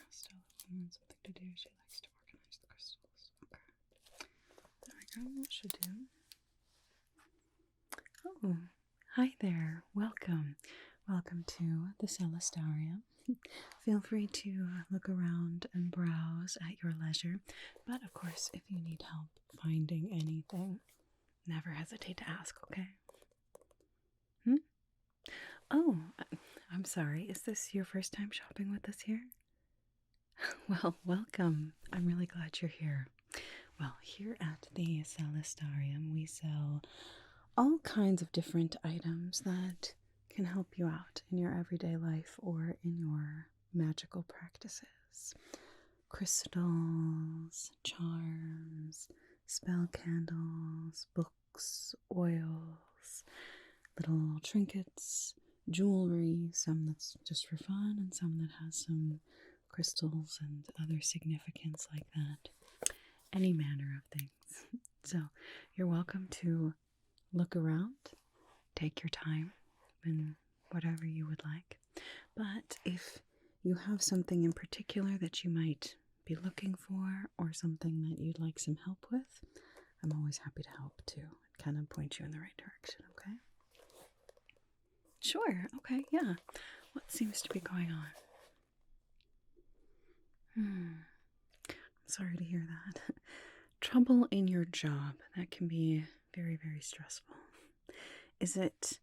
Stella wants something to do. She likes to organize the crystals. Okay. There we go. That should do. Oh, hi there. Welcome. Welcome to the Celestarium. Feel free to look around and browse at your leisure. But of course, if you need help finding anything, never hesitate to ask, okay? Oh, I'm sorry. Is this your first time shopping with us here? Well, welcome. I'm really glad you're here. Well, here at the Celestarium, we sell all kinds of different items that can help you out in your everyday life or in your magical practices. Crystals, charms, spell candles, books, oils, little trinkets, jewelry, some that's just for fun and some that has some crystals and other significance like that. Any manner of things. So you're welcome to look around, take your time, and whatever you would like. But if you have something in particular that you might be looking for or something that you'd like some help with, I'm always happy to help too and kind of point you in the right direction, okay? Sure, okay, yeah. What seems to be going on? Sorry to hear that. Trouble in your job. That can be very, very stressful. Is it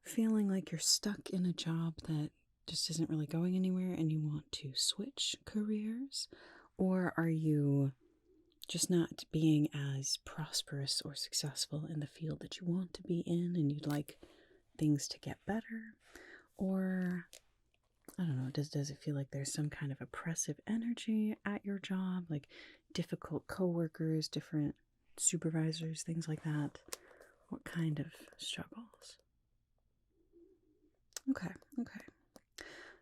feeling like you're stuck in a job that just isn't really going anywhere and you want to switch careers? Or are you just not being as prosperous or successful in the field that you want to be in and you'd like things to get better? Or I don't know, does it feel like there's some kind of oppressive energy at your job, like difficult coworkers, different supervisors, things like that? What kind of struggles? Okay.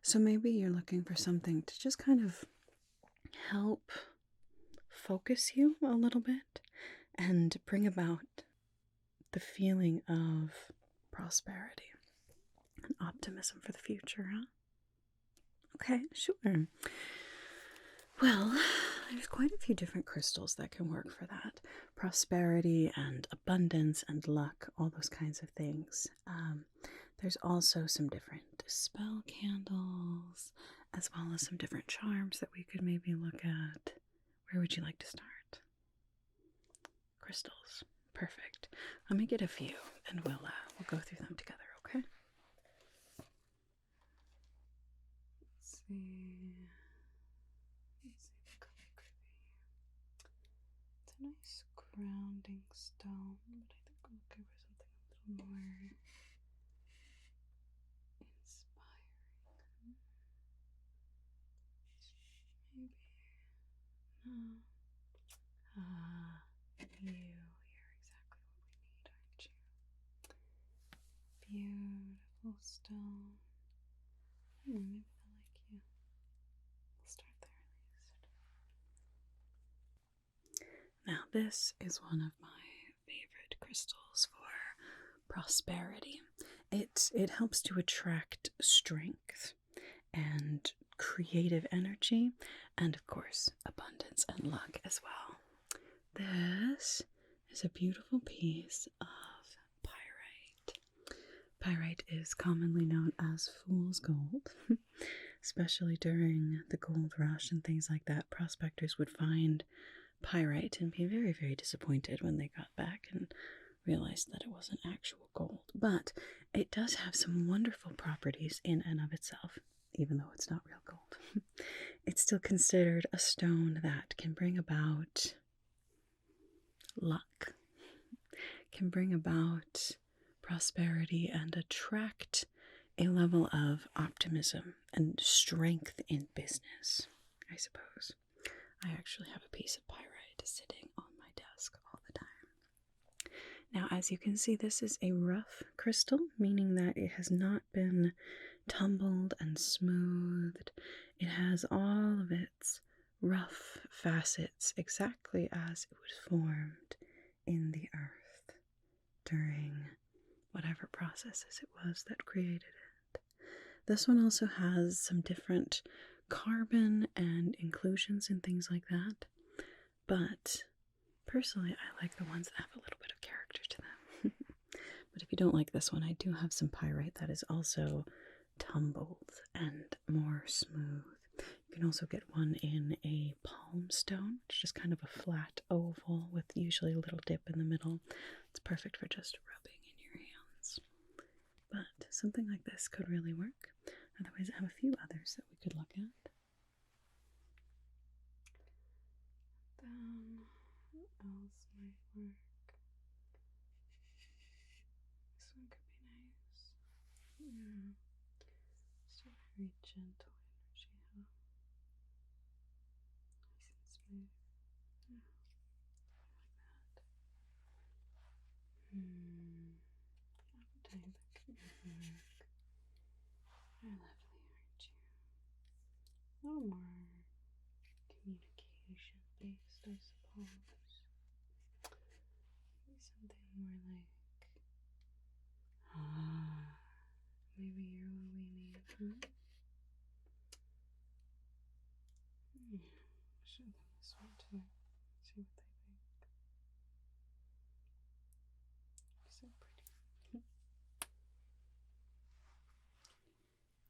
So maybe you're looking for something to just kind of help focus you a little bit and bring about the feeling of prosperity and optimism for the future, huh? Okay, sure. Well, there's quite a few different crystals that can work for that. Prosperity and abundance and luck, all those kinds of things. There's also some different spell candles, as well as some different charms that we could maybe look at. Where would you like to start? Crystals. Perfect. Let me get a few and we'll go through them together, okay? Let's see what color could be. It's a nice grounding stone, but I think we're looking for something a little more inspiring. Maybe. No. You're exactly what we need, aren't you? Beautiful stone. Maybe I like you. We'll start there at least. Now, this is one of my favorite crystals for prosperity. it helps to attract strength and creative energy, and of course, abundance and luck as well. This is a beautiful piece of pyrite. Pyrite is commonly known as fool's gold, especially during the gold rush and things like that. Prospectors would find pyrite and be very, very disappointed when they got back and realized that it wasn't actual gold. But it does have some wonderful properties in and of itself, even though it's not real gold. It's still considered a stone that can bring about luck, can bring about prosperity, and attract a level of optimism and strength in business, I suppose. I actually have a piece of pyrite sitting on my desk all the time. Now, as you can see, this is a rough crystal, meaning that it has not been tumbled and smoothed. It has all of its rough facets exactly as it was formed in the earth during whatever processes it was that created it. This one also has some different carbon and inclusions and things like that, but personally I like the ones that have a little bit of character to them. But if you don't like this one, I do have some pyrite that is also tumbled and more smooth. You can also get one in a palm stone. It's just kind of a flat oval with usually a little dip in the middle. It's perfect for just rubbing in your hands. But something like this could really work. Otherwise, I have a few others that we could look at. What else might work? This one could be nice. Yeah. Still very gentle energy, huh? Nice and smooth. Yeah. I like that. I will tell you that could really work. You're lovely, aren't you? A little more communication based, I suppose. Maybe something more like, maybe you're what we need, huh? Show them this one too. See what they think. So pretty.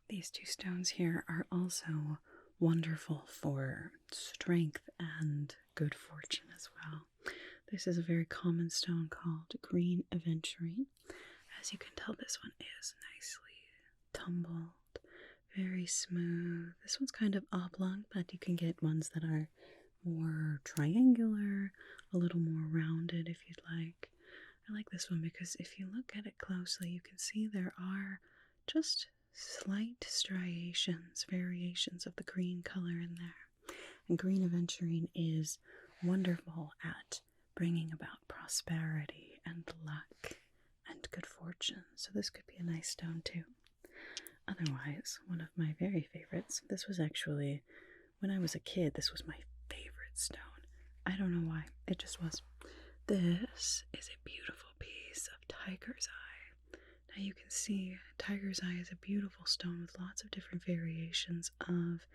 These two stones here are also wonderful for strength and good fortune as well. This is a very common stone called green aventurine. As you can tell, this one is nicely tumbled, very smooth. This one's kind of oblong, but you can get ones that are more triangular, a little more rounded if you'd like. I like this one because if you look at it closely, you can see there are just slight striations, variations of the green color in there. And green aventurine is wonderful at bringing about prosperity and luck and good fortune. So this could be a nice stone too. Otherwise, one of my very favorites, this was actually, when I was a kid, this was my favorite stone. I don't know why, it just was. This is a beautiful piece of tiger's eye. Now you can see tiger's eye is a beautiful stone with lots of different variations of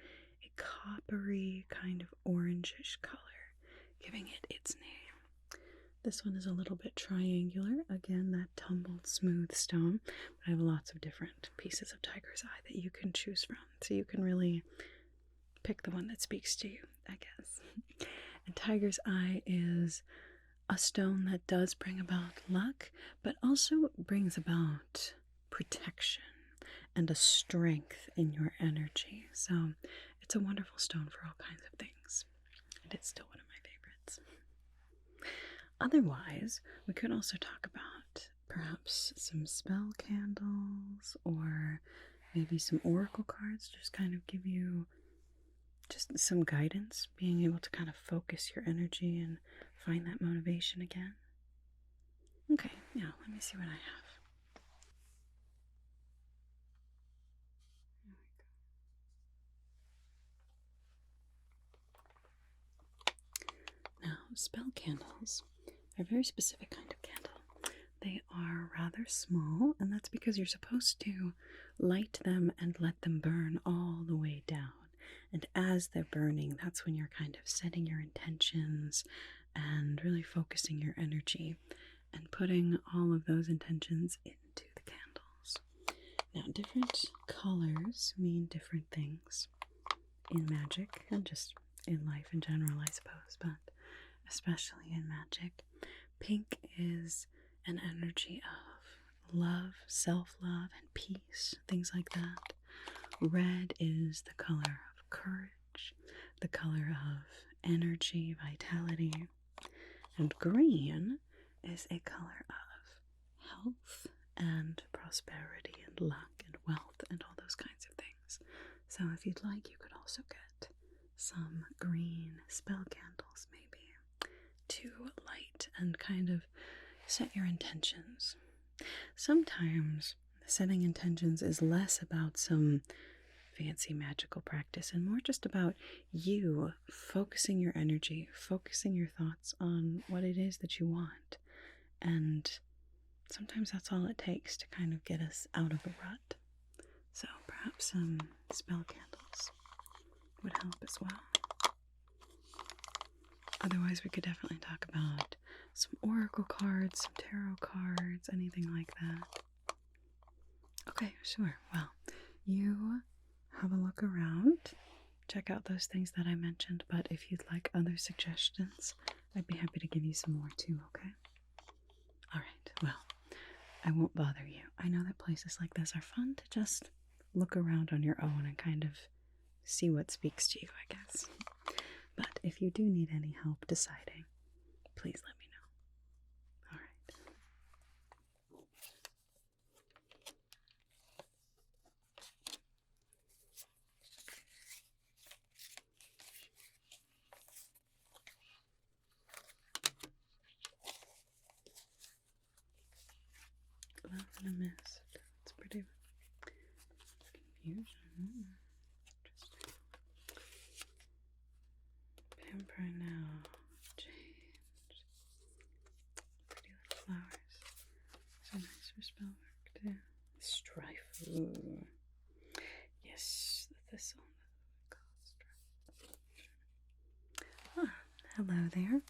a coppery kind of orangish color, giving it its name. This one is a little bit triangular, again that tumbled smooth stone, but I have lots of different pieces of tiger's eye that you can choose from, so you can really pick the one that speaks to you, I guess. And tiger's eye is a stone that does bring about luck, but also brings about protection and a strength in your energy. So it's a wonderful stone for all kinds of things, and it's still one of my favorites. Otherwise, we could also talk about perhaps some spell candles or maybe some oracle cards, just kind of give you just some guidance, being able to kind of focus your energy and find that motivation again. Okay, now let me see what I have. There we go. Now, spell candles are a very specific kind of candle. they are rather small, and that's because you're supposed to light them and let them burn all the way down. And as they're burning, that's when you're kind of setting your intentions and really focusing your energy and putting all of those intentions into the candles. Now, different colors mean different things in magic and just in life in general, I suppose, but especially in magic. Pink is an energy of love, self-love, and peace, things like that. Red is the color of courage, the color of energy, vitality. And green is a color of health and prosperity and luck and wealth and all those kinds of things. So if you'd like, you could also get some green spell candles maybe to light and kind of set your intentions. Sometimes setting intentions is less about some fancy magical practice and more just about you focusing your energy, focusing your thoughts on what it is that you want. And sometimes that's all it takes to kind of get us out of the rut. So perhaps some spell candles would help as well. Otherwise, we could definitely talk about some oracle cards, some tarot cards, anything like that. Okay, sure. Well, you have a look around, check out those things that I mentioned, but if you'd like other suggestions, I'd be happy to give you some more too, okay? Alright, well, I won't bother you. I know that places like this are fun to just look around on your own and kind of see what speaks to you, I guess. But if you do need any help deciding, please let me know. Alright. Love in a mist. It's pretty confusion. Interesting. Pamper now. Change. Pretty little flowers. So nice for spell work too. Strife. Ooh. Yes, the thistle. Ah, hello there.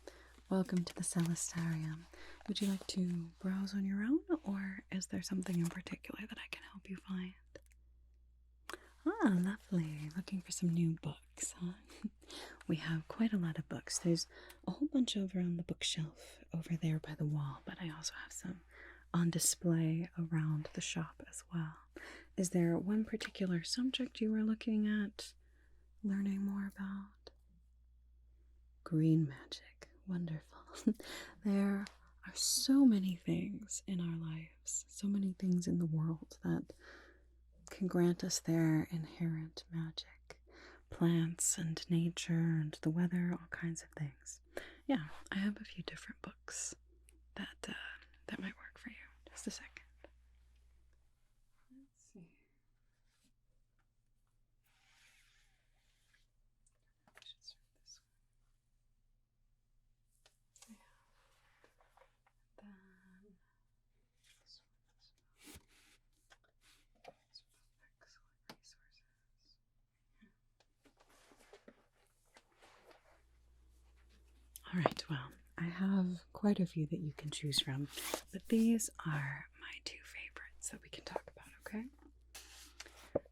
Welcome to the Celestarium. Would you like to browse on your own, or is there something in particular that I can help you find? Ah, lovely. Looking for some new books, huh? We have quite a lot of books. There's a whole bunch over on the bookshelf over there by the wall, but I also have some on display around the shop as well. Is there one particular subject you were looking at learning more about? Green magic. Wonderful. There are so many things in our lives, so many things in the world that can grant us their inherent magic. Plants and nature and the weather, all kinds of things. Yeah, I have a few different books that might work for you. Just a second. Let's see. I should start this one. Yeah. Then this one. Excellent resources. All right, well, I have quite a few that you can choose from, but these are my two favorites that we can talk about, okay?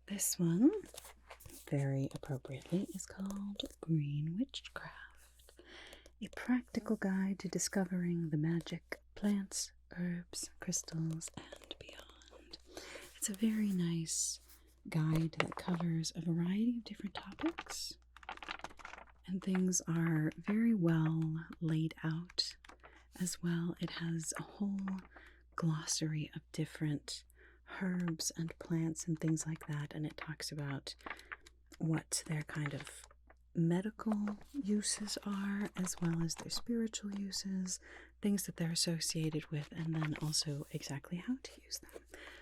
This one, very appropriately, is called Green Witchcraft, a practical guide to discovering the magic plants, herbs, crystals, and beyond. It's a very nice guide that covers a variety of different topics, and things are very well laid out as well. It has a whole glossary of different herbs and plants and things like that, and it talks about what their kind of medical uses are, as well as their spiritual uses, things that they're associated with, and then also exactly how to use them.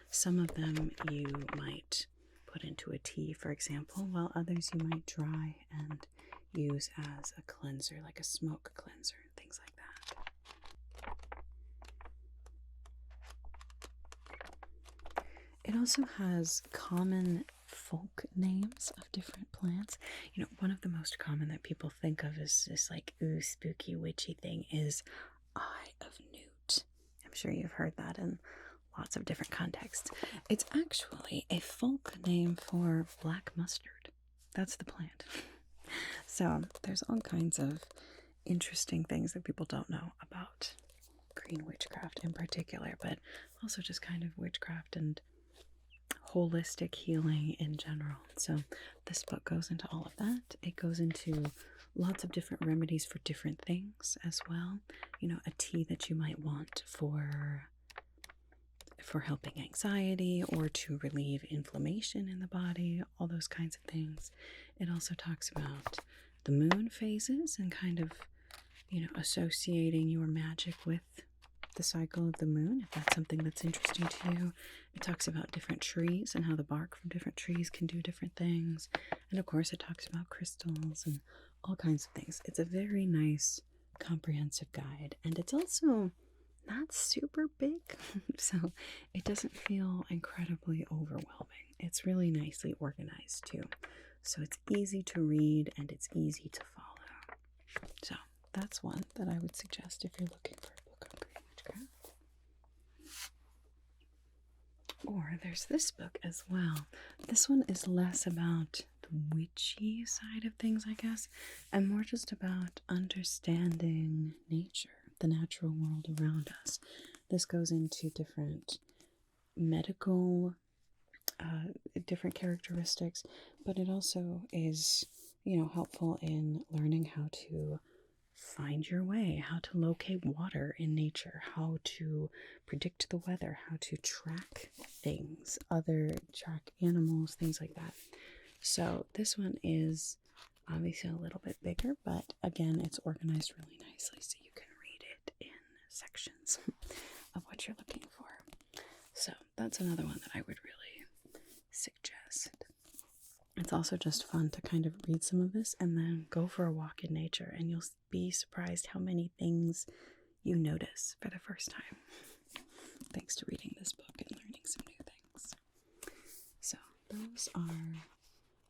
Some of them you might put into a tea, for example, while others you might dry and use as a cleanser, like a smoke cleanser, things like that. It also has common folk names of different plants. You know, one of the most common that people think of as this like, ooh, spooky, witchy thing is Eye of Newt. I'm sure you've heard that in lots of different contexts. It's actually a folk name for black mustard. That's the plant. So there's all kinds of interesting things that people don't know about green witchcraft in particular, but also just kind of witchcraft and holistic healing in general. So this book goes into all of that. It goes into lots of different remedies for different things as well. You know, a tea that you might want for helping anxiety or to relieve inflammation in the body, all those kinds of things. It also talks about the moon phases and kind of, you know, associating your magic with the cycle of the moon, if that's something that's interesting to you. It talks about different trees and how the bark from different trees can do different things. And of course, it talks about crystals and all kinds of things. It's a very nice, comprehensive guide. And it's also not super big, so it doesn't feel incredibly overwhelming. It's really nicely organized too. So it's easy to read and it's easy to follow. So that's one that I would suggest if you're looking for a book on green witchcraft. Or there's this book as well. This one is less about the witchy side of things, I guess, and more just about understanding nature, the natural world around us. This goes into different medical, different characteristics, but it also is, you know, helpful in learning how to find your way, how to locate water in nature, how to predict the weather, how to track things, track animals, things like that. So this one is obviously a little bit bigger, but again, it's organized really nicely so you can read it in sections of what you're looking for. So that's another one that I would really suggest. It's also just fun to kind of read some of this and then go for a walk in nature, and you'll be surprised how many things you notice for the first time, thanks to reading this book and learning some new things. So those are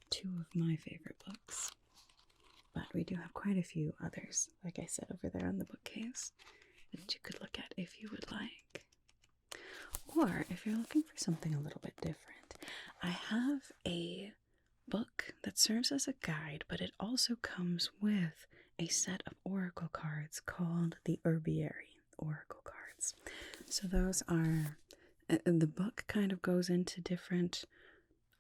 two of my favorite books, but we do have quite a few others, like I said, over there on the bookcase that you could look at if you would like. Or if you're looking for something a little bit different, I have a book that serves as a guide, but it also comes with a set of oracle cards called the Herbiary Oracle Cards. So those are, the book kind of goes into different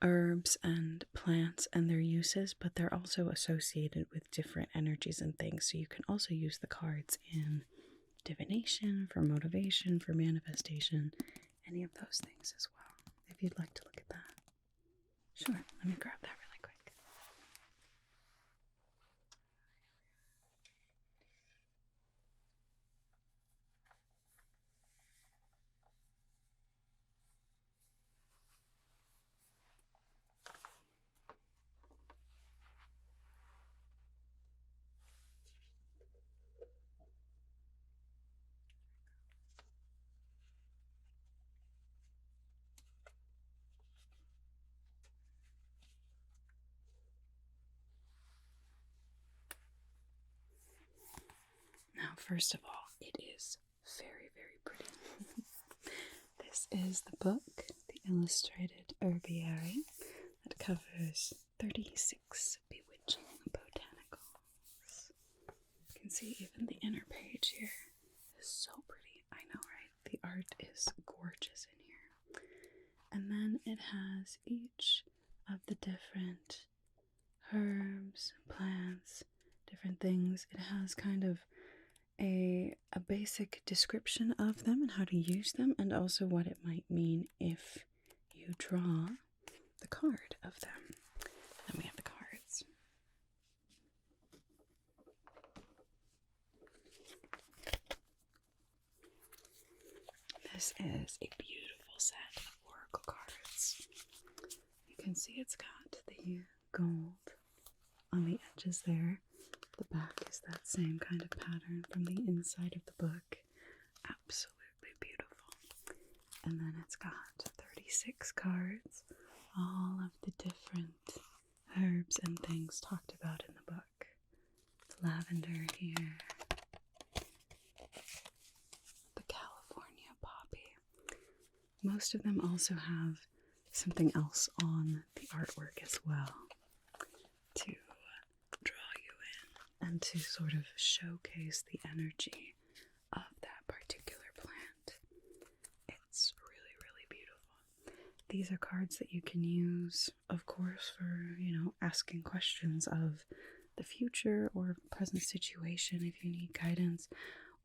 herbs and plants and their uses, but they're also associated with different energies and things. So you can also use the cards in divination, for motivation, for manifestation, any of those things as well, if you'd like to look at that. Sure, let me grab that really quick. Now, first of all, it is very, very pretty. This is the book, The Illustrated Herbiary, that covers 36 bewitching botanicals. You can see even the inner page here is so pretty. I know, right? The art is gorgeous in here. And then it has each of the different herbs, plants, different things. It has kind of a basic description of them and how to use them, and also what it might mean if you draw the card of them. Then we have the cards. This is a beautiful set of oracle cards. You can see it's got the gold on the edges there. The back is that same kind of pattern from the inside of the book. Absolutely beautiful. And then it's got 36 36 cards, all of the different herbs and things talked about in the book. Lavender here, the California poppy. Most of them also have something else on the artwork as well to draw you in and to sort of showcase the energy of that particular plant. It's really, really beautiful. These are cards that you can use, of course, for, asking questions of the future or present situation if you need guidance.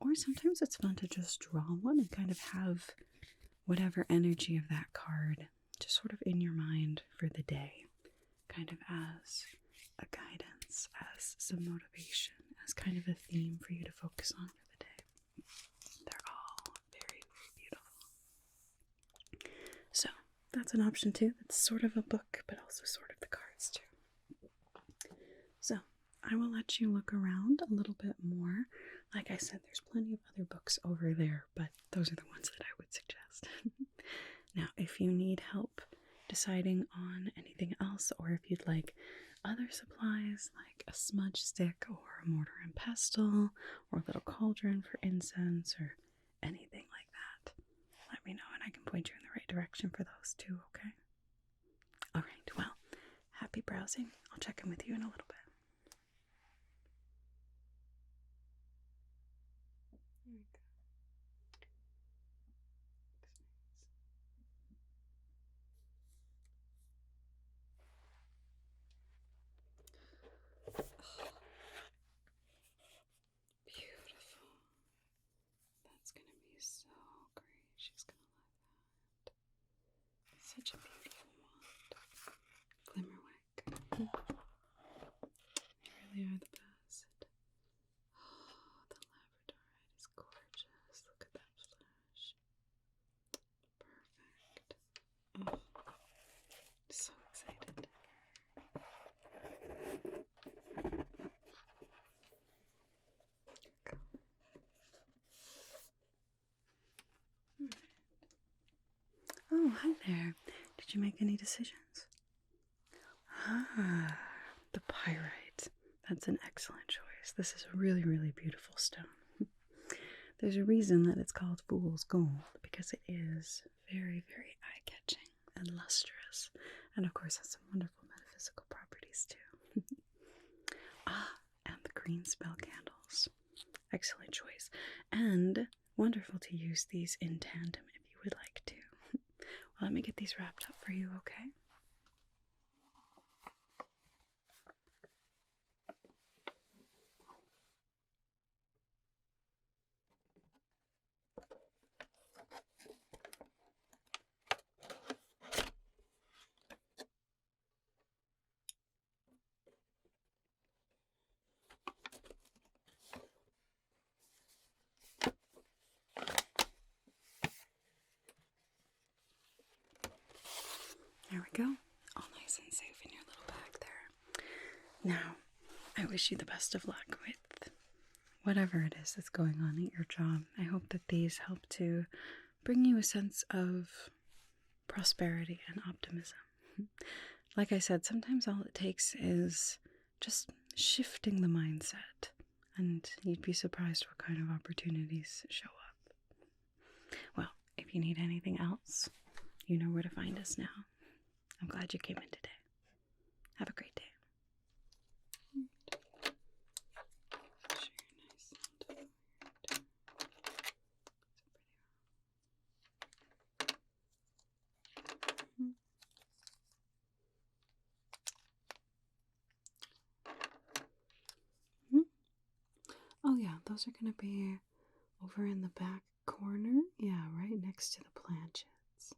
Or sometimes it's fun to just draw one and kind of have whatever energy of that card just sort of in your mind for the day, kind of as a guidance, as some motivation, as kind of a theme for you to focus on for the day. They're all very, very beautiful. So that's an option too. It's sort of a book, but also sort of the cards too. So I will let you look around a little bit more. Like I said, there's plenty of other books over there, but those are the ones that I would suggest. Now, if you need help deciding on anything else, or if you'd like other supplies like a smudge stick or a mortar and pestle or a little cauldron for incense or anything like that, let me know and I can point you in the right direction for those too, okay? All right, well, happy browsing. I'll check in with you in a little bit. Beautiful. That's going to be so great. She's going to love that. Such a beautiful wand. Glimmerwick. You really are the best. Oh, the labradorite is gorgeous. Look at that flash. Perfect. Oh, so excited. Oh, hi there. Did you make any decisions? Ah, the pyrite. That's an excellent choice. This is a really, really beautiful stone. There's a reason that it's called Fool's Gold, because it is very, very eye-catching and lustrous. And of course has some wonderful metaphysical properties too. And the green spell candles. Excellent choice. And wonderful to use these in tandem if you would like to. Well, let me get these wrapped up for you, okay? There we go. All nice and safe in your little bag there. Now, I wish you the best of luck with whatever it is that's going on at your job. I hope that these help to bring you a sense of prosperity and optimism. Like I said, sometimes all it takes is just shifting the mindset, and you'd be surprised what kind of opportunities show up. Well, if you need anything else, you know where to find us now. I'm glad you came in today. Have a great day. Oh yeah, those are going to be over in the back corner. Yeah, right next to the planchets.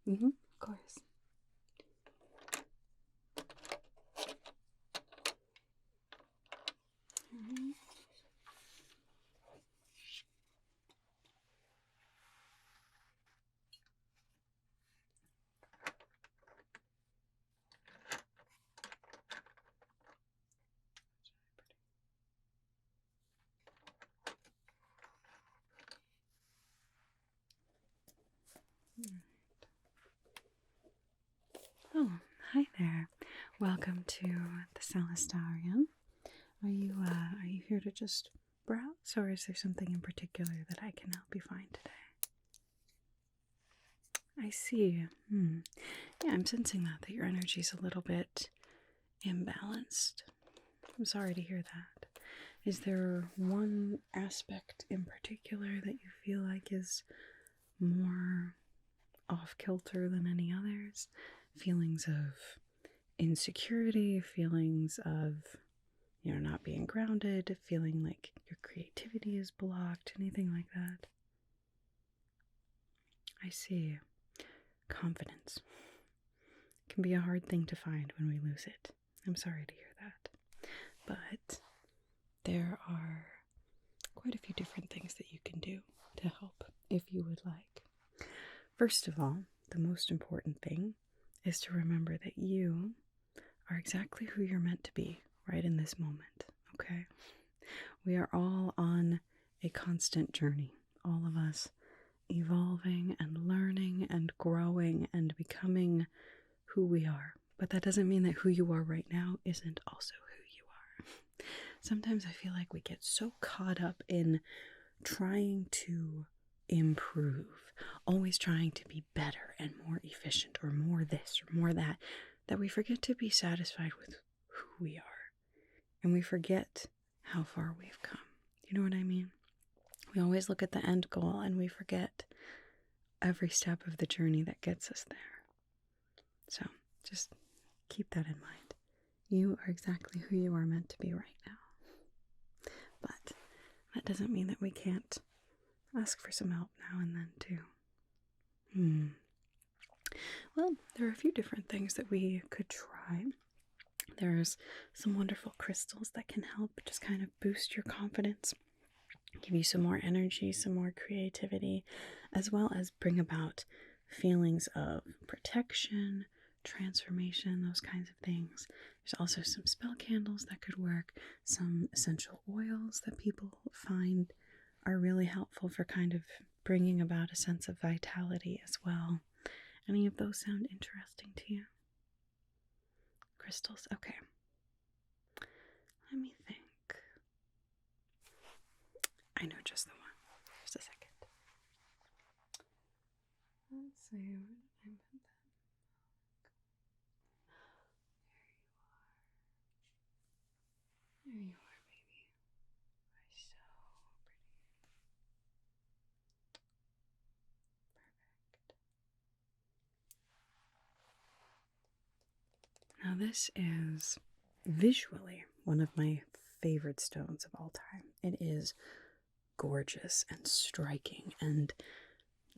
Of course. Hi there. Welcome to the Celestarium. Are you here to just browse, or is there something in particular that I can help you find today? I see. Yeah, I'm sensing that your energy's a little bit imbalanced. I'm sorry to hear that. Is there one aspect in particular that you feel like is more off kilter than any others? Feelings of insecurity, feelings of, not being grounded, feeling like your creativity is blocked, anything like that? I see. Confidence can be a hard thing to find when we lose it. I'm sorry to hear that. But there are quite a few different things that you can do to help if you would like. First of all, the most important thing is to remember that you are exactly who you're meant to be right in this moment, okay? We are all on a constant journey, all of us evolving and learning and growing and becoming who we are. But that doesn't mean that who you are right now isn't also who you are. Sometimes I feel like we get so caught up in trying to improve, always trying to be better and more efficient or more this or more that, that we forget to be satisfied with who we are. And we forget how far we've come. You know what I mean? We always look at the end goal and we forget every step of the journey that gets us there. So just keep that in mind. You are exactly who you are meant to be right now. But that doesn't mean that we can't ask for some help now and then too. Well, there are a few different things that we could try. There's some wonderful crystals that can help just kind of boost your confidence, give you some more energy, some more creativity, as well as bring about feelings of protection, transformation, those kinds of things. There's also some spell candles that could work, some essential oils that people find are really helpful for kind of bringing about a sense of vitality as well. Any of those sound interesting to you? Crystals, okay. Let me think. I know just the one. Just a second. Let's see, where did I put that? There you are, baby. You're so pretty. Perfect. Now this is visually one of my favorite stones of all time. It is gorgeous and striking and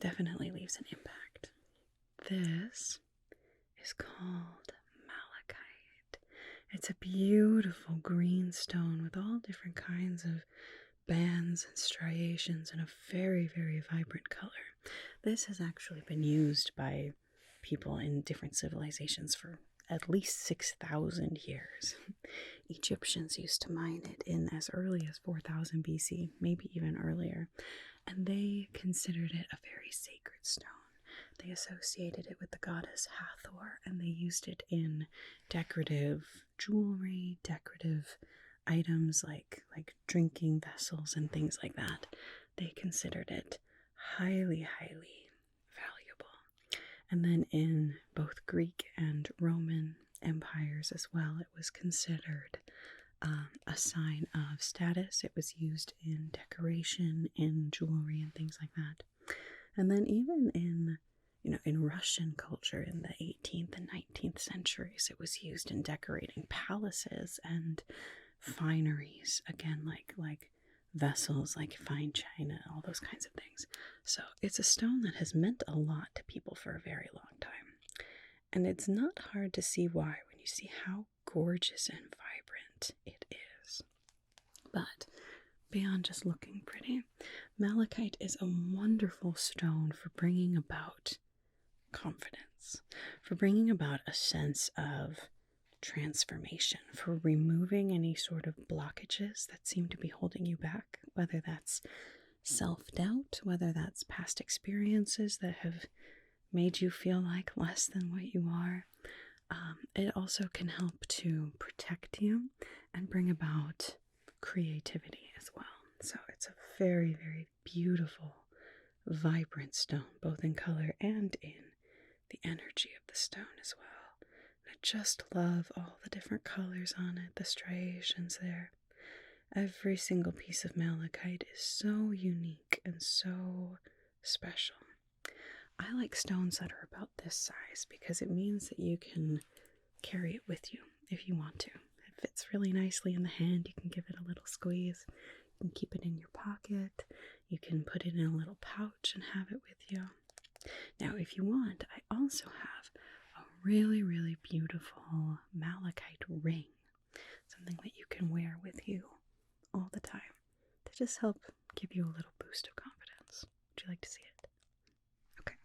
definitely leaves an impact. This is called malachite. It's a beautiful green stone with all different kinds of bands and striations and a very, very vibrant color. This has actually been used by people in different civilizations for at least 6,000 years. Egyptians used to mine it in as early as 4000 BC, maybe even earlier, and they considered it a very sacred stone. They associated it with the goddess Hathor, and they used it in decorative jewelry, decorative items like drinking vessels and things like that. They considered it highly, highly valuable. And then in both Greek and Roman empires as well, it was considered a sign of status. It was used in decoration, in jewelry and things like that. And then even in Russian culture in the 18th and 19th centuries, it was used in decorating palaces and fineries, again, like vessels, like fine china, all those kinds of things. So it's a stone that has meant a lot to people for a very long time. And it's not hard to see why when you see how gorgeous and vibrant it is. But beyond just looking pretty, malachite is a wonderful stone for bringing about confidence, for bringing about a sense of transformation, for removing any sort of blockages that seem to be holding you back, whether that's self-doubt, whether that's past experiences that have made you feel like less than what you are, it also can help to protect you and bring about creativity as well. So it's a very, very beautiful, vibrant stone, both in color and in the energy of the stone as well. I just love all the different colors on it, the striations there. Every single piece of malachite is so unique and so special. I like stones that are about this size because it means that you can carry it with you if you want to. It fits really nicely in the hand. You can give it a little squeeze. You can keep it in your pocket. You can put it in a little pouch and have it with you. Now, if you want, I also have a really, really beautiful malachite ring. Something that you can wear with you all the time to just help give you a little boost of confidence. Would you like to see it? Okay.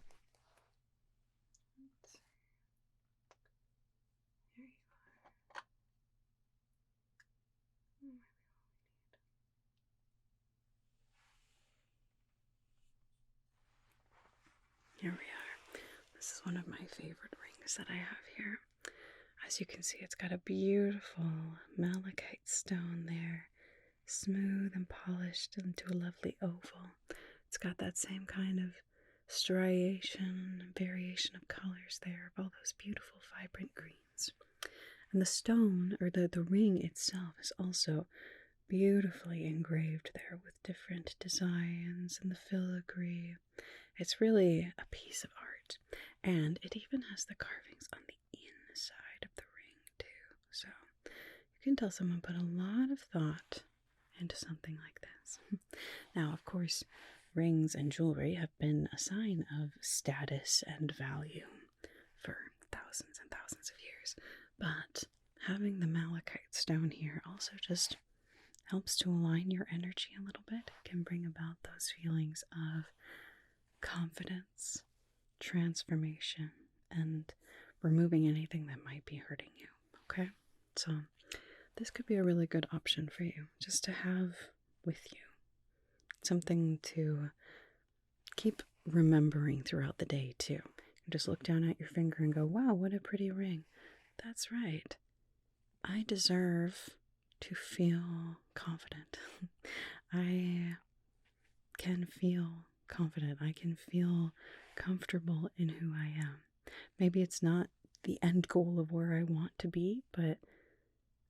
Here you are. Here we are. This is one of my favorite rings that I have here. As you can see, it's got a beautiful malachite stone there, smooth and polished into a lovely oval. It's got that same kind of striation and variation of colors there of all those beautiful vibrant greens. And the stone, or the ring itself, is also beautifully engraved there with different designs and the filigree. It's really a piece of art. And it even has the carvings on the inside of the ring too. So you can tell someone put a lot of thought into something like this. Now, of course, rings and jewelry have been a sign of status and value for thousands and thousands of years. But having the malachite stone here also just helps to align your energy a little bit. It can bring about those feelings of confidence, transformation, and removing anything that might be hurting you. Okay? So this could be a really good option for you, just to have with you. Something to keep remembering throughout the day, too. You just look down at your finger and go, wow, what a pretty ring. That's right. I deserve to feel confident. I can feel confident. I can feel comfortable in who I am. Maybe it's not the end goal of where I want to be, but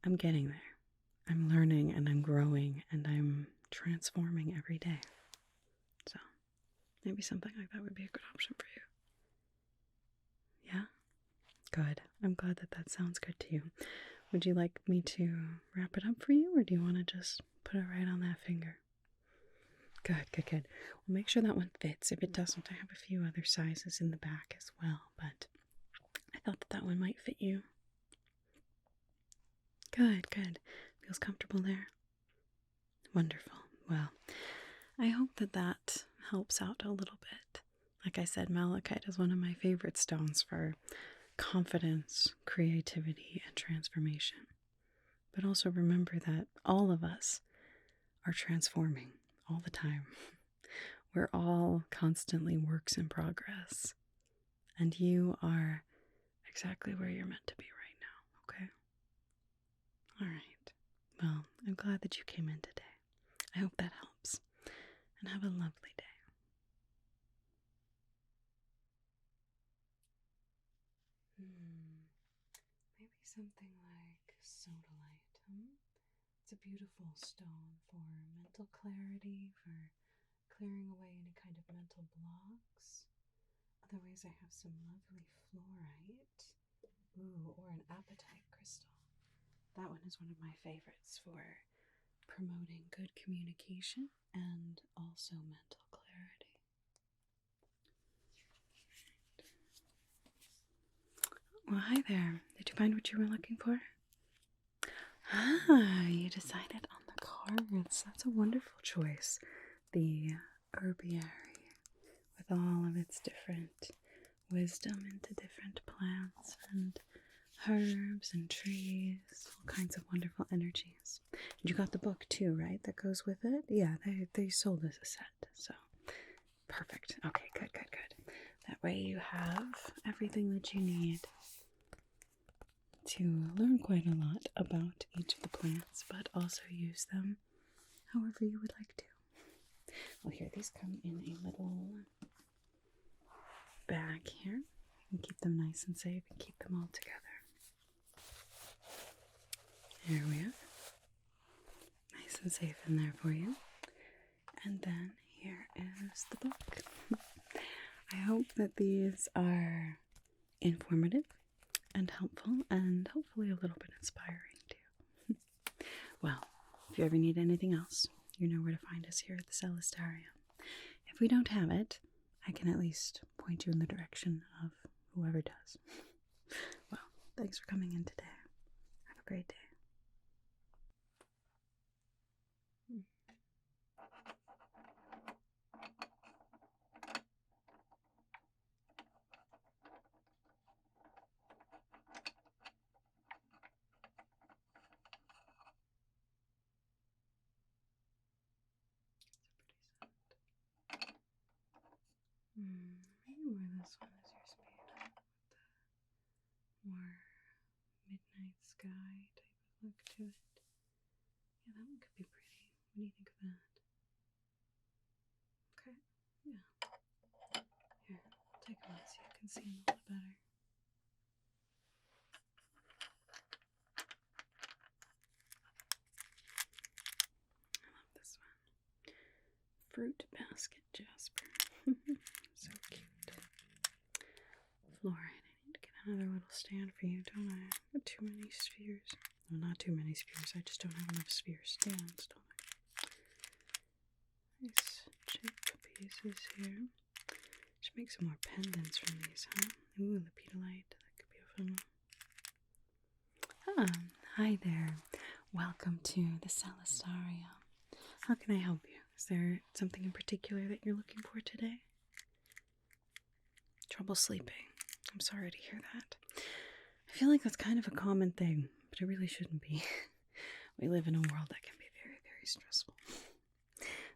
I'm getting there. I'm learning and I'm growing and I'm transforming every day. So maybe something like that would be a good option for you. Yeah? Good. I'm glad that that sounds good to you. Would you like me to wrap it up for you, or do you want to just put it right on that finger? Good, good, good. Well, make sure that one fits. If it doesn't, I have a few other sizes in the back as well, but I thought that that one might fit you. Good, good. Feels comfortable there? Wonderful. Well, I hope that that helps out a little bit. Like I said, malachite is one of my favorite stones for confidence, creativity, and transformation. But also remember that all of us are transforming all the time. We're all constantly works in progress. And you are exactly where you're meant to be right now, okay? All right. Well, I'm glad that you came in today. I hope that helps. And have a lovely day. Maybe something like sodalite. It's a beautiful stone for mental clarity, for clearing away any kind of mental blocks. Otherwise, I have some lovely fluorite. Ooh, or an apatite crystal. That one is one of my favorites for promoting good communication and also mental clarity. Well, hi there. Did you find what you were looking for? Ah, you decided on the cards. That's a wonderful choice. The herbiary with all of its different wisdom into different plants and herbs and trees, all kinds of wonderful energies. And you got the book too, right? That goes with it? Yeah, they sold us a set, so perfect. Okay, good, good, good. That way you have everything that you need to learn quite a lot about each of the plants, but also use them however you would like to. Well, here, these come in a little bag here. You can keep them nice and safe and keep them all together. There we are. Nice and safe in there for you. And then here is the book. I hope that these are informative and helpful and hopefully a little bit inspiring too. Well, if you ever need anything else, you know where to find us here at the Celestarium. If we don't have it, I can at least point you in the direction of whoever does. Well, thanks for coming in today. Have a great day. Maybe more this one is your speed with the more midnight sky type of look to it. Yeah, that one could be pretty. What do you think of that? Okay, yeah. Here, take one so you can see them a little better. I love this one. Fruit basket jasper. So cute. Fluorite. I need to get another little stand for you, don't I? I've got too many spheres. Well, not too many spheres. I just don't have enough sphere stands, don't I? Nice chip pieces here. Should make some more pendants from these, huh? Ooh, lepidolite. That could be a fun one. Hi there. Welcome to the Celestarium. How can I help you? Is there something in particular that you're looking for today? Trouble sleeping. I'm sorry to hear that. I feel like that's kind of a common thing, but it really shouldn't be. We live in a world that can be very, very stressful.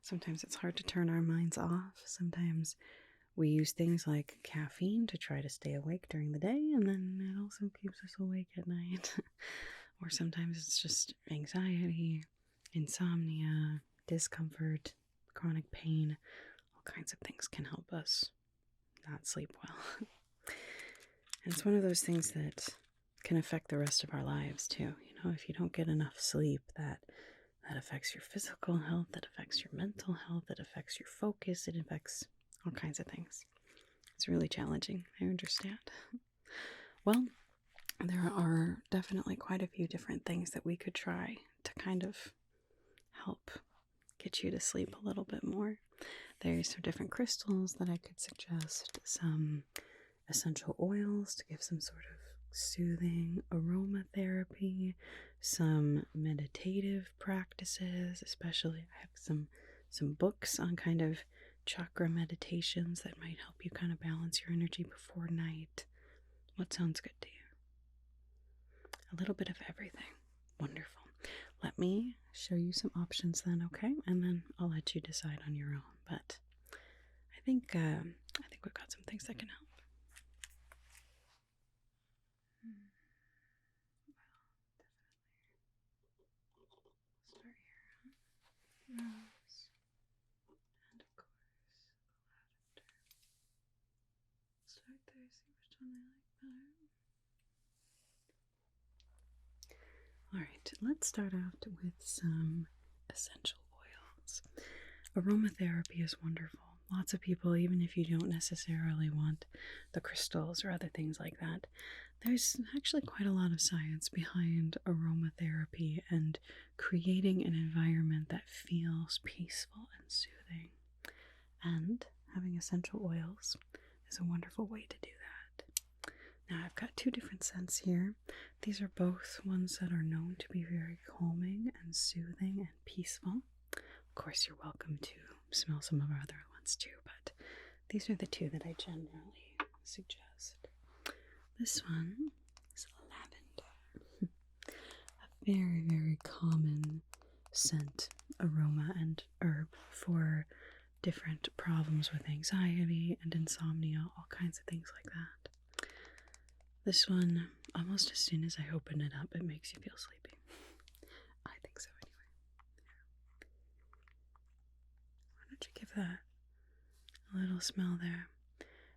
Sometimes it's hard to turn our minds off. Sometimes we use things like caffeine to try to stay awake during the day, and then it also keeps us awake at night. Or sometimes it's just anxiety, insomnia, discomfort, chronic pain. All kinds of things can help us not sleep well. And it's one of those things that can affect the rest of our lives too. You know, if you don't get enough sleep, that affects your physical health, that affects your mental health, that affects your focus, it affects all kinds of things. It's really challenging, I understand. Well, there are definitely quite a few different things that we could try to kind of help get you to sleep a little bit more. There's some different crystals that I could suggest, some essential oils to give some sort of soothing aromatherapy, some meditative practices, especially I have some books on kind of chakra meditations that might help you kind of balance your energy before night. What sounds good to you? A little bit of everything. Wonderful. Let me show you some options then, okay? And then I'll let you decide on your own. But I think we've got some things that can help. Well, definitely. Start here. Rose. And of course, lavender. Start there, see which one I like better. Alright, let's start out with some essential oils. Aromatherapy is wonderful. Lots of people, even if you don't necessarily want the crystals or other things like that, there's actually quite a lot of science behind aromatherapy and creating an environment that feels peaceful and soothing. And having essential oils is a wonderful way to do that. Now I've got two different scents here. These are both ones that are known to be very calming and soothing and peaceful. Of course, you're welcome to smell some of our other ones too, but these are the two that I generally suggest. This one is lavender. A very, very common scent, aroma, and herb for different problems with anxiety and insomnia, all kinds of things like that. This one almost as soon as I open it up, it makes you feel sleepy. I think so anyway. Why don't you give that a little smell there?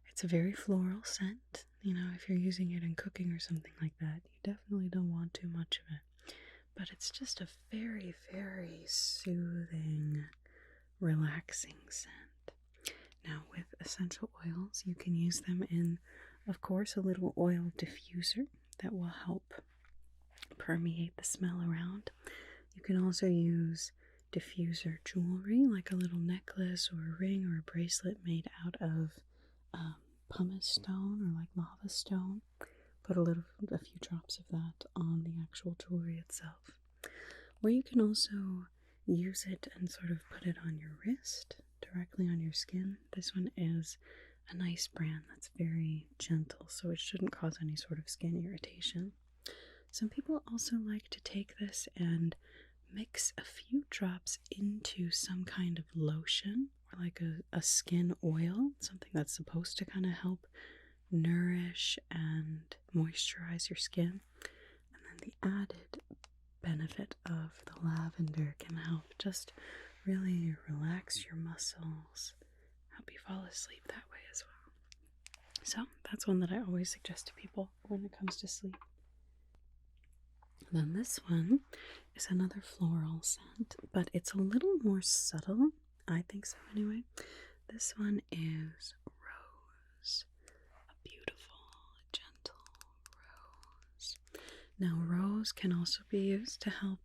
It's a very floral scent. You know, if you're using it in cooking or something like that, you definitely don't want too much of it. But it's just a very, very soothing, relaxing scent. Now, with essential oils, you can use them in, of course, a little oil diffuser that will help permeate the smell around. You can also use diffuser jewelry, like a little necklace or a ring or a bracelet made out of pumice stone or like lava stone. Put a few drops of that on the actual jewelry itself. Or you can also use it and sort of put it on your wrist, directly on your skin. This one is a nice brand that's very gentle, so it shouldn't cause any sort of skin irritation. Some people also like to take this and mix a few drops into some kind of lotion or like a skin oil, something that's supposed to kind of help nourish and moisturize your skin. And then the added benefit of the lavender can help just really relax your muscles, help you fall asleep that way as well. So that's one that I always suggest to people when it comes to sleep. Then this one is another floral scent, but it's a little more subtle. I think so anyway. This one is rose. A beautiful, gentle rose. Now, rose can also be used to help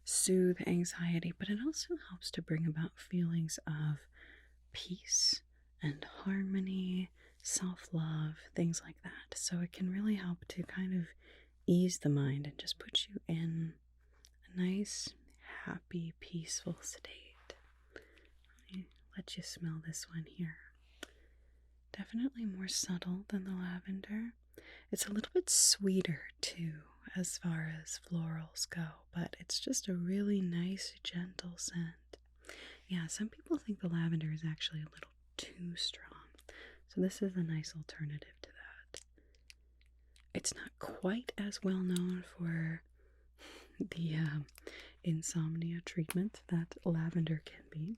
soothe anxiety, but it also helps to bring about feelings of peace and harmony, self-love, things like that. So it can really help to kind of ease the mind and just put you in a nice, happy, peaceful state. Let me let you smell this one here. Definitely more subtle than the lavender. It's a little bit sweeter too, as far as florals go, but it's just a really nice, gentle scent. Yeah, some people think the lavender is actually a little too strong, so this is a nice alternative to that. It's not quite as well known for the insomnia treatment that lavender can be,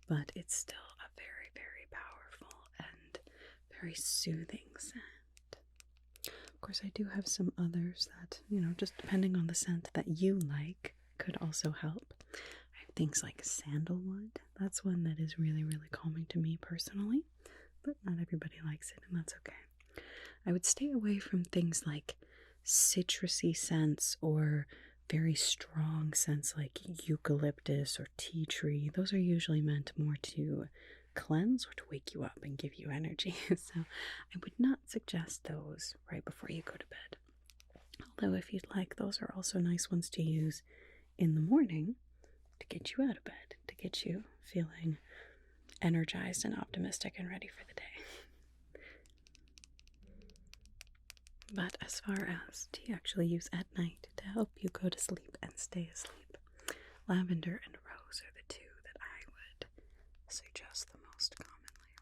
but it's still a very, very powerful and very soothing scent. Of course, I do have some others that, just depending on the scent that you like, could also help. I have things like sandalwood. That's one that is really, really calming to me personally, but not everybody likes it, and that's okay. I would stay away from things like citrusy scents or very strong scents like eucalyptus or tea tree. Those are usually meant more to cleanse or to wake you up and give you energy. So I would not suggest those right before you go to bed. Although if you'd like, those are also nice ones to use in the morning to get you out of bed, to get you feeling energized and optimistic and ready for the day. But as far as to actually use at night to help you go to sleep and stay asleep, lavender and rose are the two that I would suggest the most commonly.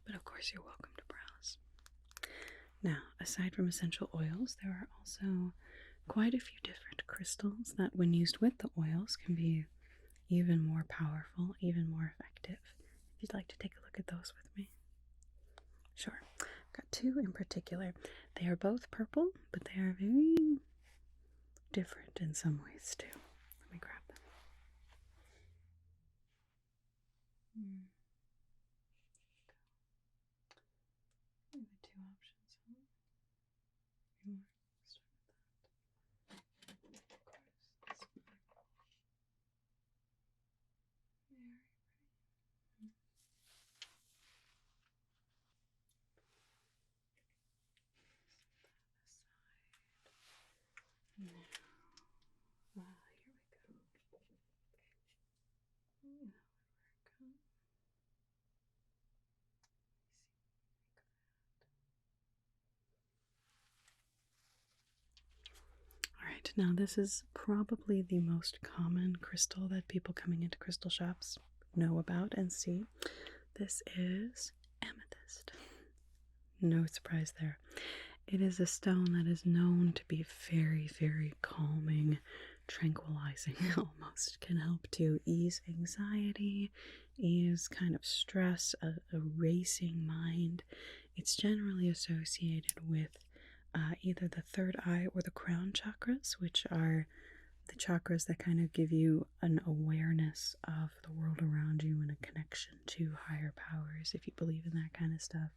But of course, you're welcome to browse. Now, aside from essential oils, there are also quite a few different crystals that, when used with the oils, can be even more powerful, even more effective. If you'd like to take a look at those with me. Sure. I've got two in particular. They are both purple, but they are very different in some ways too. Let me grab them. Here are the two options. Of Now, here we go. Alright, now this is probably the most common crystal that people coming into crystal shops know about and see. This is amethyst. No surprise there. it is a stone that is known to be very, very calming, tranquilizing almost. Can help to ease anxiety, ease kind of stress, a racing mind. It's generally associated with either the third eye or the crown chakras, which are the chakras that kind of give you an awareness of the world around you and a connection to higher powers, if you believe in that kind of stuff.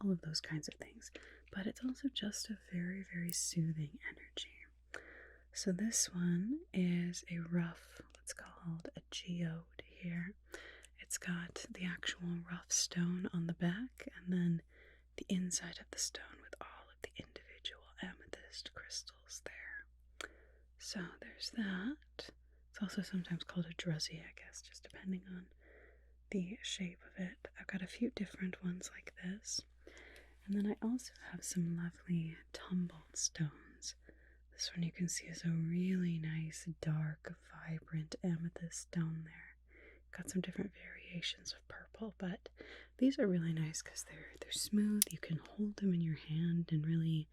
All of those kinds of things. But it's also just a very, very soothing energy. So this one is a rough, what's called a geode here. It's got the actual rough stone on the back and then the inside of the stone with all of the individual amethyst crystals there. So there's that. It's also sometimes called a druzzy, I guess, just depending on the shape of it. I've got a few different ones like this. And then I also have some lovely tumbled stones. This one you can see is a really nice, dark, vibrant amethyst stone there. Got some different variations of purple, but these are really nice because they're smooth. You can hold them in your hand and really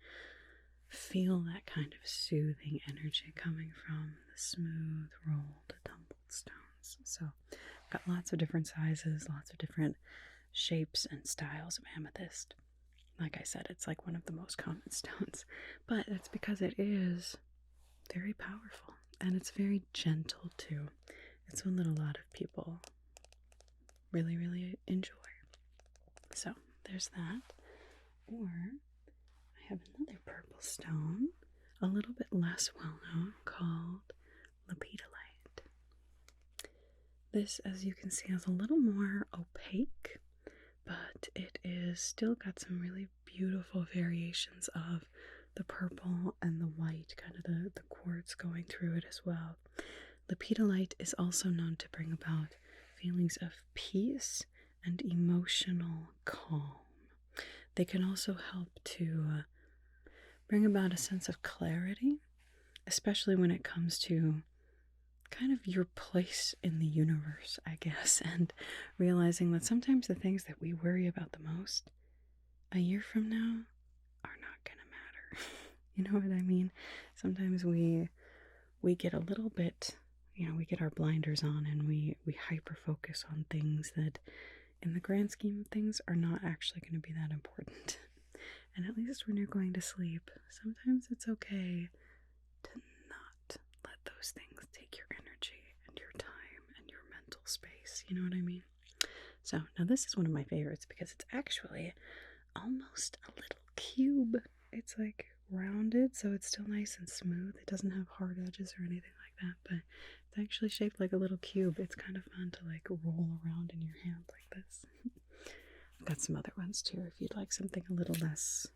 feel that kind of soothing energy coming from the smooth, rolled, tumbled stones. So I've got lots of different sizes, lots of different shapes and styles of amethyst. Like I said, it's like one of the most common stones, but that's because it is very powerful and it's very gentle too. It's one that a lot of people really, really enjoy. So there's that. Or I have another purple stone, a little bit less well known, called lepidolite. This, as you can see, is a little more opaque, but it is still got some really beautiful variations of the purple and the white, kind of the quartz going through it as well. Lepidolite is also known to bring about feelings of peace and emotional calm. They can also help to bring about a sense of clarity, especially when it comes to kind of your place in the universe, I guess, and realizing that sometimes the things that we worry about the most a year from now are not gonna matter. You know what I mean? Sometimes we get a little bit, we get our blinders on and we hyper focus on things that in the grand scheme of things are not actually going to be that important. And at least when you're going to sleep, sometimes it's okay to not let those things take your energy and your time and your mental space. You know what I mean? So now this is one of my favorites because it's actually almost a little cube. It's like rounded, so it's still nice and smooth. It doesn't have hard edges or anything like that, but it's actually shaped like a little cube. It's kind of fun to like roll around in your hand like this. I've got some other ones too if you'd like something a little less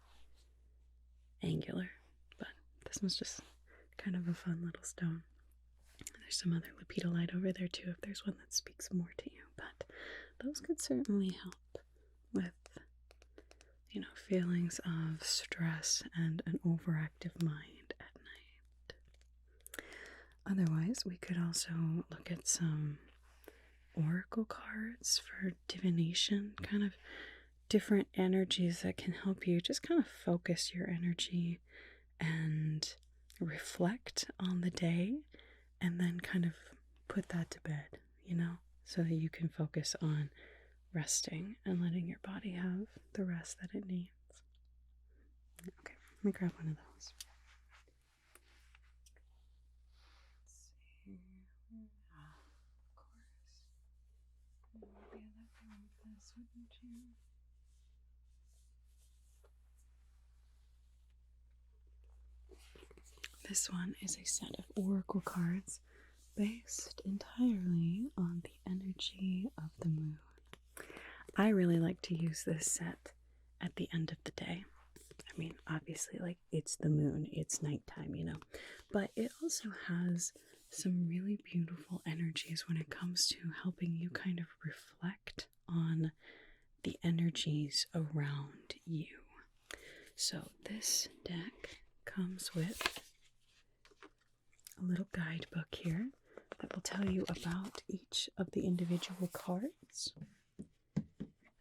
angular, but this one's just kind of a fun little stone. There's some other lepidolite over there too if there's one that speaks more to you, but those could certainly help with feelings of stress and an overactive mind at night. Otherwise, we could also look at some oracle cards for divination, kind of different energies that can help you just kind of focus your energy and reflect on the day and then kind of put that to bed, so that you can focus on resting and letting your body have the rest that it needs. Okay, let me grab one of those. Let's see. Of course. Maybe I'd let go of this, wouldn't you? This one is a set of oracle cards based entirely on the energy of the moon. I really like to use this set at the end of the day. I mean, obviously, it's the moon, it's nighttime, but it also has some really beautiful energies when it comes to helping you kind of reflect on the energies around you. So this deck comes with a little guidebook here that will tell you about each of the individual cards,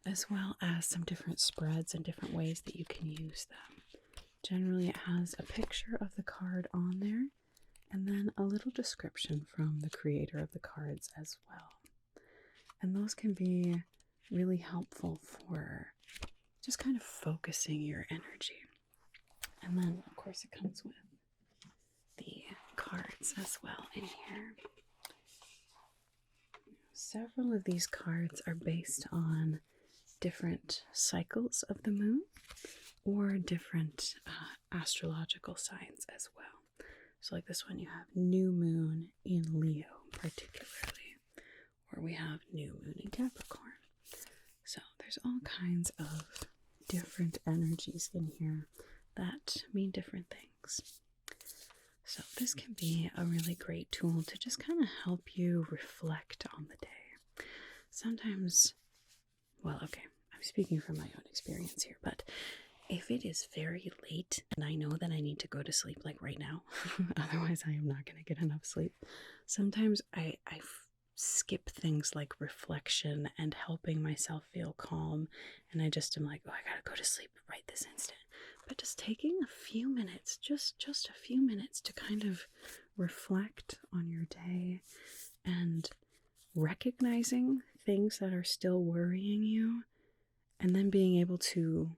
as well as some different spreads and different ways that you can use them. Generally, it has a picture of the card on there and then a little description from the creator of the cards as well. And those can be really helpful for just kind of focusing your energy. And then, of course, it comes with the cards as well in here. Several of these cards are based on different cycles of the moon or different astrological signs as well. So like this one, you have new moon in Leo particularly, or we have new moon in Capricorn. So there's all kinds of different energies in here that mean different things. So this can be a really great tool to just kind of help you reflect on the day. Sometimes, well, okay, I'm speaking from my own experience here, but if it is very late and I know that I need to go to sleep like right now, otherwise I am not going to get enough sleep, sometimes I skip things like reflection and helping myself feel calm, and I just am like, oh, I gotta go to sleep right this instant. But just taking a few minutes, just a few minutes to kind of reflect on your day and recognizing things that are still worrying you, and then being able to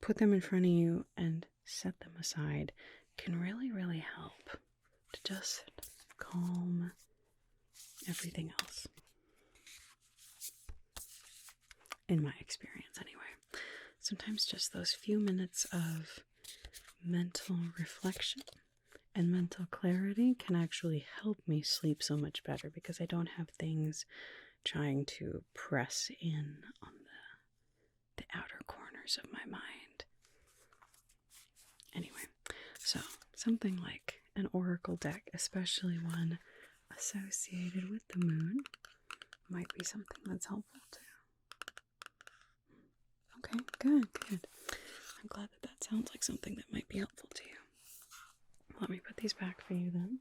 put them in front of you and set them aside can really, really help to just calm everything else. In my experience, anyway. Sometimes just those few minutes of mental reflection and mental clarity can actually help me sleep so much better because I don't have things trying to press in on the outer corners of my mind. Anyway, so something like an oracle deck, especially one associated with the moon, might be something that's helpful too. Okay, good. I'm glad that sounds like something that might be helpful to you. Let me put these back for you then.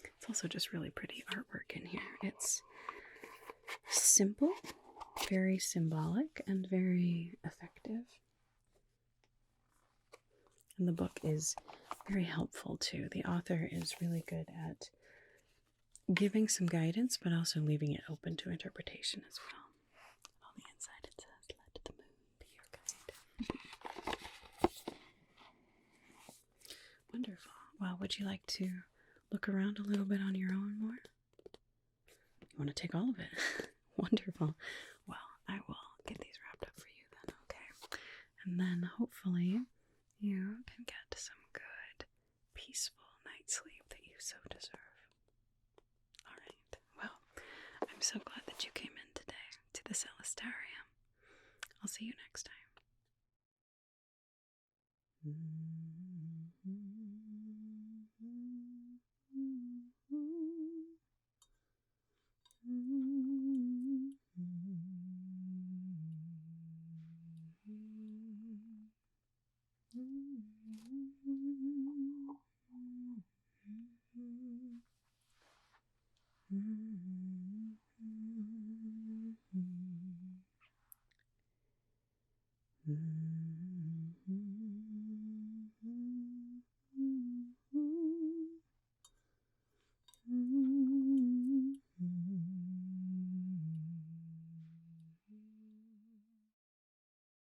It's also just really pretty artwork in here. It's simple, very symbolic, and very effective. And the book is very helpful too. The author is really good at giving some guidance, but also leaving it open to interpretation as well. On the inside it says, "Let the moon be your guide." Wonderful. Well, would you like to look around a little bit on your own more? You want to take all of it? Wonderful. Well, I will get these wrapped up for you then, okay? And then hopefully you can get some good, peaceful night's sleep that you so deserve. All right. Well, I'm so glad that you came in today to the Celestarium. I'll see you next time.